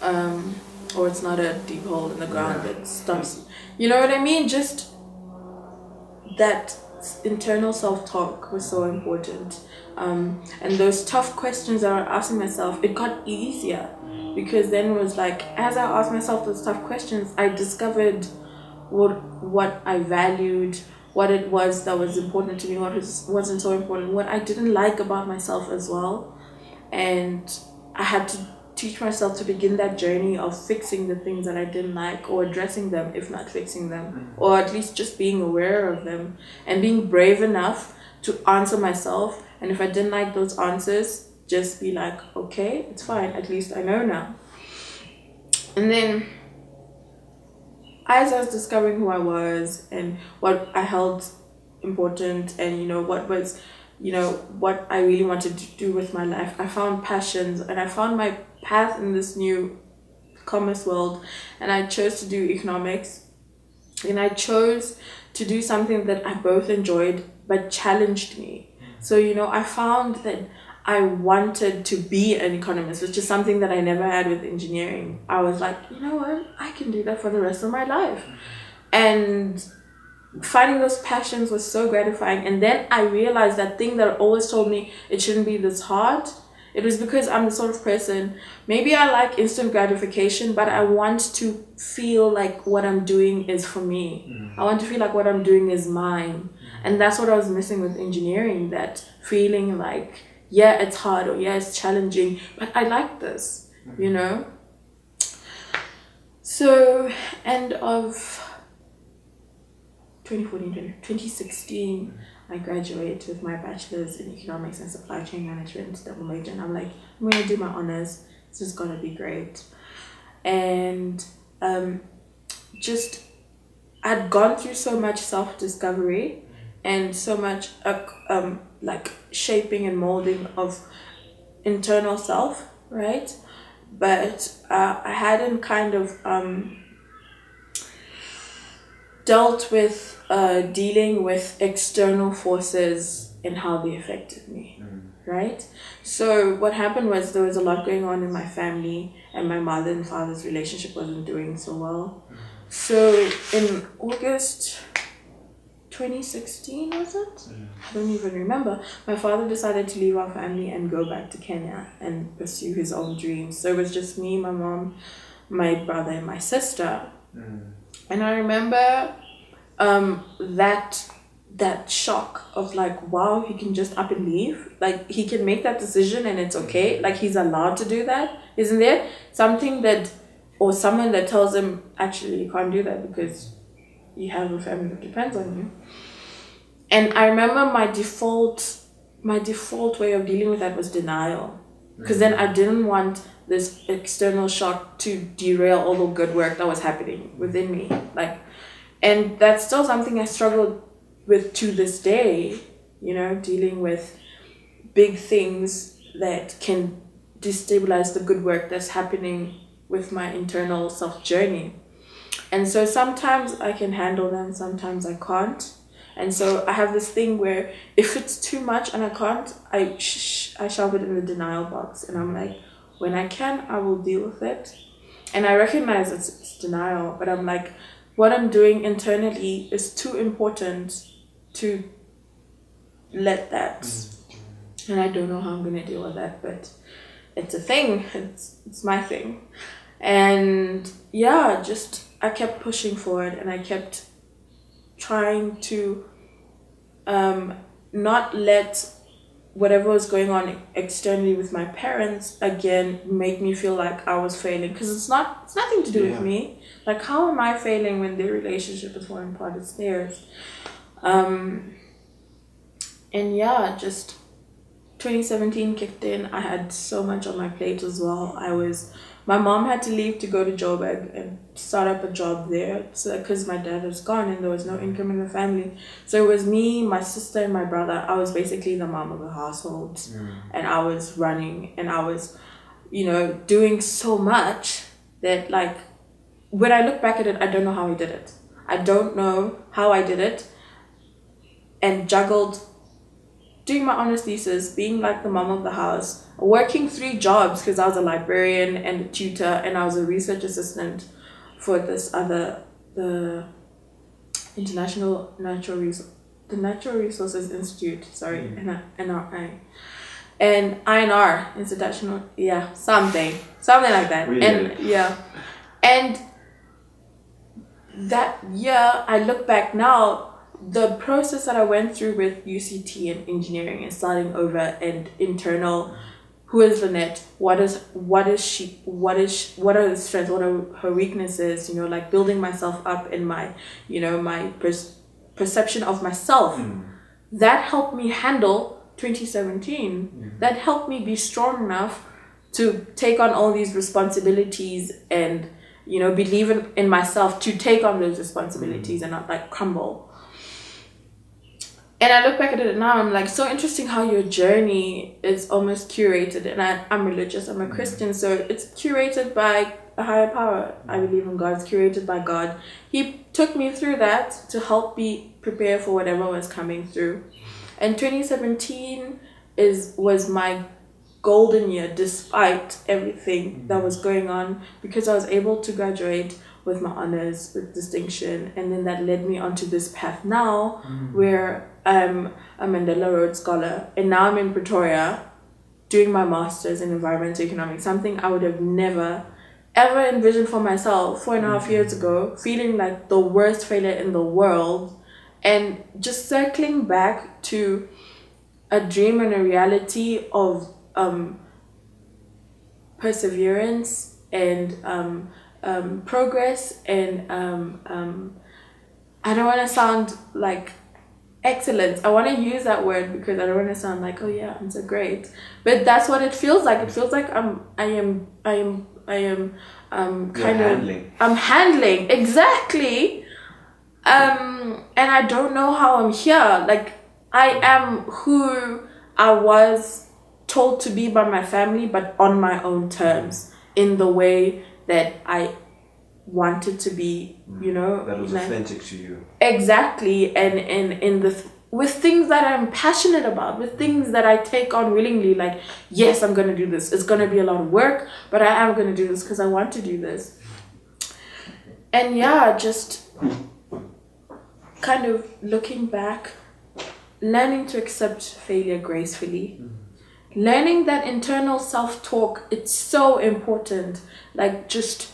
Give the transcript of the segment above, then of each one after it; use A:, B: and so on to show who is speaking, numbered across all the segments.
A: or it's not a deep hole in the ground that stops. You know what I mean? Just that internal self-talk was so important. And those tough questions that I was asking myself, it got easier, because then it was like, as I asked myself those tough questions, I discovered what I valued, what it was that was important to me, wasn't so important, what I didn't like about myself as well. And I had to teach myself to begin that journey of fixing the things that I didn't like, or addressing them, if not fixing them, or at least just being aware of them and being brave enough to answer myself. And if I didn't like those answers, just be like, okay, it's fine, at least I know now. And then as I was discovering who I was and what I held important, and what I really wanted to do with my life, I found passions, and I found my path in this new commerce world. And I chose to do economics, and I chose to do something that I both enjoyed but challenged me. So I found that I wanted to be an economist, which is something that I never had with engineering. I was like, you know what, I can do that for the rest of my life. And finding those passions was so gratifying. And then I realized that thing that always told me it shouldn't be this hard. It was because I'm the sort of person, maybe I like instant gratification, but I want to feel like what I'm doing is for me. I want to feel like what I'm doing is mine. And that's what I was missing with engineering, that feeling like, yeah, it's hard, or yeah, it's challenging, but I like this, So, end of 2016, I graduated with my bachelor's in economics and supply chain management, double major, and I'm like, I'm going to do my honors. This is going to be great. And I'd gone through so much self-discovery and so much like shaping and molding of internal self, right? But I hadn't kind of dealt with dealing with external forces and how they affected me, right? So what happened was, there was a lot going on in my family, and my mother and father's relationship wasn't doing so well. So in August 2016, was it? I don't even remember. My father decided to leave our family and go back to Kenya and pursue his own dreams. So it was just me, my mom, my brother, and my sister. And I remember that shock of like, wow, he can just up and leave. Like, he can make that decision and it's okay. Like, he's allowed to do that. Isn't there something that, or someone that tells him, actually, you can't do that because you have a family that depends on you? And I remember my default way of dealing with that was denial. Because then I didn't want this external shock to derail all the good work that was happening within me. And that's still something I struggled with to this day, dealing with big things that can destabilize the good work that's happening with my internal self journey. And so sometimes I can handle them, sometimes I can't. And so I have this thing where if it's too much and I can't, I shove it in the denial box. And I'm like, when I can, I will deal with it. And I recognize it's denial, but I'm like, what I'm doing internally is too important to let that. And I don't know how I'm going to deal with that, but it's a thing. It's my thing. And yeah, I kept pushing forward, and I kept trying to not let whatever was going on externally with my parents again make me feel like I was failing, because it's nothing to do with me. Like, how am I failing when their relationship is falling apart? It's theirs. And yeah, just 2017 kicked in. I had so much on my plate as well. My mom had to leave to go to Joburg and start up a job there, so because my dad was gone and there was no income in the family. So it was me, my sister, and my brother. I was basically the mom of the household. And I was running, and I was, doing so much that, like, when I look back at it, I don't know how I did it. I don't know how I did it, and juggled doing my honors thesis, being like the mom of the house, working 3 jobs because I was a librarian and a tutor, and I was a research assistant for this other, the International Natural Resources Institute, NRI. And INR, International, something like that. And that year, I look back now, the process that I went through with UCT and engineering and starting over and internal, who is Linet? What is she? What are the strengths? What are her weaknesses? Like building myself up in my, my perception of myself. That helped me handle 2017. That helped me be strong enough to take on all these responsibilities and, believe in myself to take on those responsibilities and not like crumble. And I look back at it now, I'm like, so interesting how your journey is almost curated. And I'm religious, I'm a Christian, so it's curated by a higher power. I believe in God, it's curated by God. He took me through that to help me prepare for whatever was coming through. And 2017 was my golden year despite everything that was going on, because I was able to graduate with my honors, with distinction, and then that led me onto this path now where I'm a Mandela Rhodes Scholar, and now I'm in Pretoria doing my master's in environmental economics, something I would have never ever envisioned for myself 4.5 years ago, feeling like the worst failure in the world, and just circling back to a dream and a reality of perseverance and progress, and I don't want to sound like excellence. I want to use that word because I don't want to sound like, oh yeah, I'm so great, but that's what it feels like. It feels like I'm handling exactly, and I don't know how I'm here. Like I am who I was told to be by my family, but on my own terms, in the way that I wanted to be,
B: that was authentic to you.
A: Exactly. And with things that I'm passionate about, with things that I take on willingly, like, yes, I'm gonna do this. It's gonna be a lot of work, but I am gonna do this because I want to do this. And just kind of looking back, learning to accept failure gracefully. Learning that internal self-talk, it's so important. Like just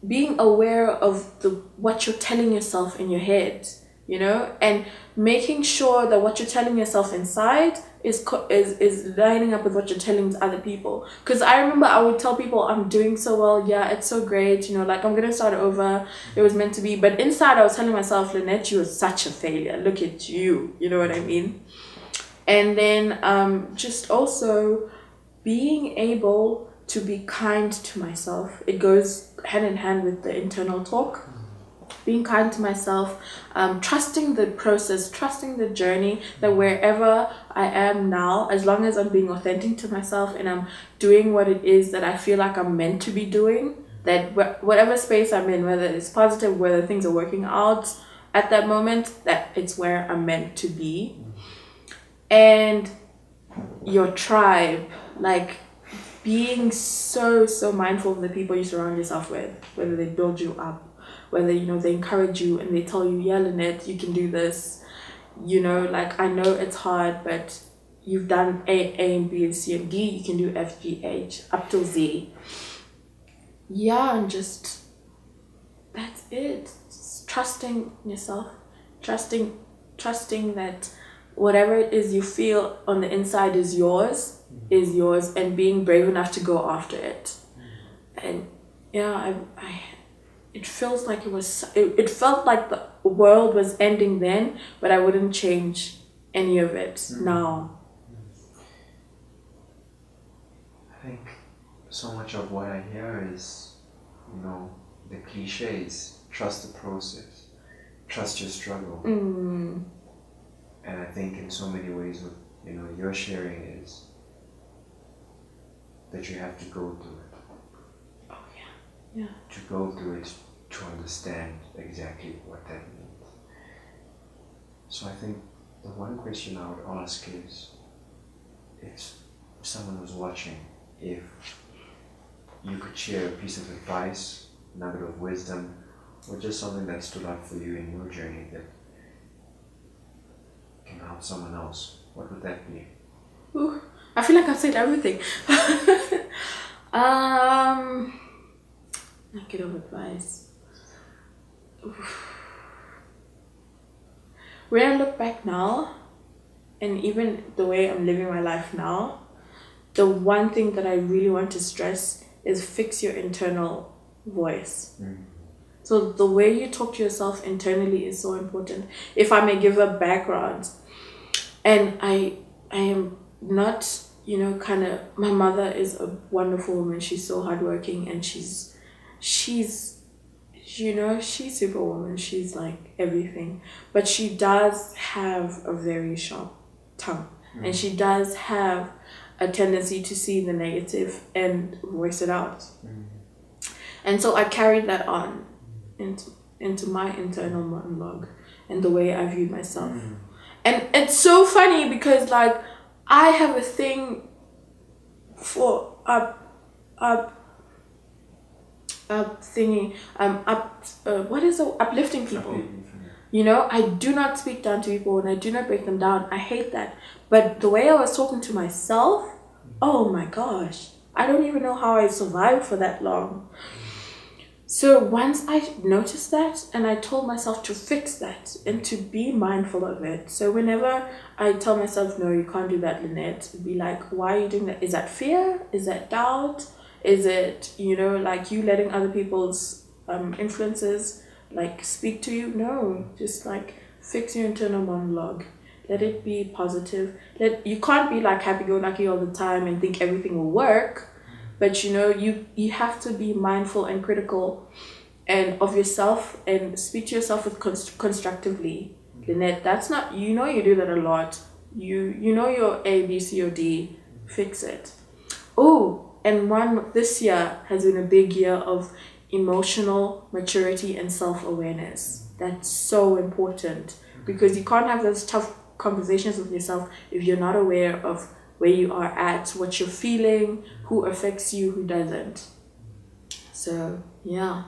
A: being aware of what you're telling yourself in your head, and making sure that what you're telling yourself inside is lining up with what you're telling to other people. Because I remember I would tell people I'm doing so well, it's so great, like I'm gonna start over, it was meant to be. But inside I was telling myself, Linet, you are such a failure. Look at you, you know what I mean? And then just also being able to be kind to myself. It goes hand in hand with the internal talk. Being kind to myself, trusting the process, trusting the journey, that wherever I am now, as long as I'm being authentic to myself and I'm doing what it is that I feel like I'm meant to be doing, that whatever space I'm in, whether it's positive, whether things are working out at that moment, that it's where I'm meant to be. And your tribe, like being so mindful of the people you surround yourself with, whether they build you up, whether they encourage you and they tell you, yeah, Linet, you can do this, like I know it's hard, but you've done A and B and C and D, you can do F, G, H up till Z. And just that's it. Just trusting yourself, trusting that whatever it is you feel on the inside is yours, and being brave enough to go after it. And it feels like it felt like the world was ending then, but I wouldn't change any of it now.
B: I think so much of what I hear is, the cliches: trust the process, trust your struggle. And I think in so many ways what you're sharing is that you have to go through it. To go through it to understand exactly what that means. So I think the one question I would ask is, if someone was watching, if you could share a piece of advice, nugget of wisdom, or just something that stood out for you in your journey that can help someone else, what would that be?
A: Ooh, I feel like I've said everything. Nugget of advice. When I look back now, and even the way I'm living my life now, the one thing that I really want to stress is fix your internal voice. So the way you talk to yourself internally is so important. If I may give a background, and I am not, kind of, my mother is a wonderful woman. She's so hardworking, and she's superwoman. She's like everything, but she does have a very sharp tongue, and she does have a tendency to see the negative and voice it out. And so I carried that on into my internal monologue and the way I viewed myself. And it's so funny because like I have a thing for uplifting people. I do not speak down to people and I do not break them down. I hate that. But the way I was talking to myself, oh my gosh, I don't even know how I survived for that long. So once I noticed that, and I told myself to fix that and to be mindful of it. So whenever I tell myself, no, you can't do that, Linet, be like, why are you doing that? Is that fear? Is that doubt? Is it, like you letting other people's influences like speak to you? No, just like fix your internal monologue. Let it be positive. You can't be like happy-go-lucky all the time and think everything will work. But you have to be mindful and critical and of yourself and speak to yourself with constructively. Linet, that's not, you do that a lot. You know your A, B, C, or D. Fix it. Oh, and this year has been a big year of emotional maturity and self-awareness. That's so important because you can't have those tough conversations with yourself if you're not aware of where you are at, what you're feeling, who affects you, who doesn't. So, yeah.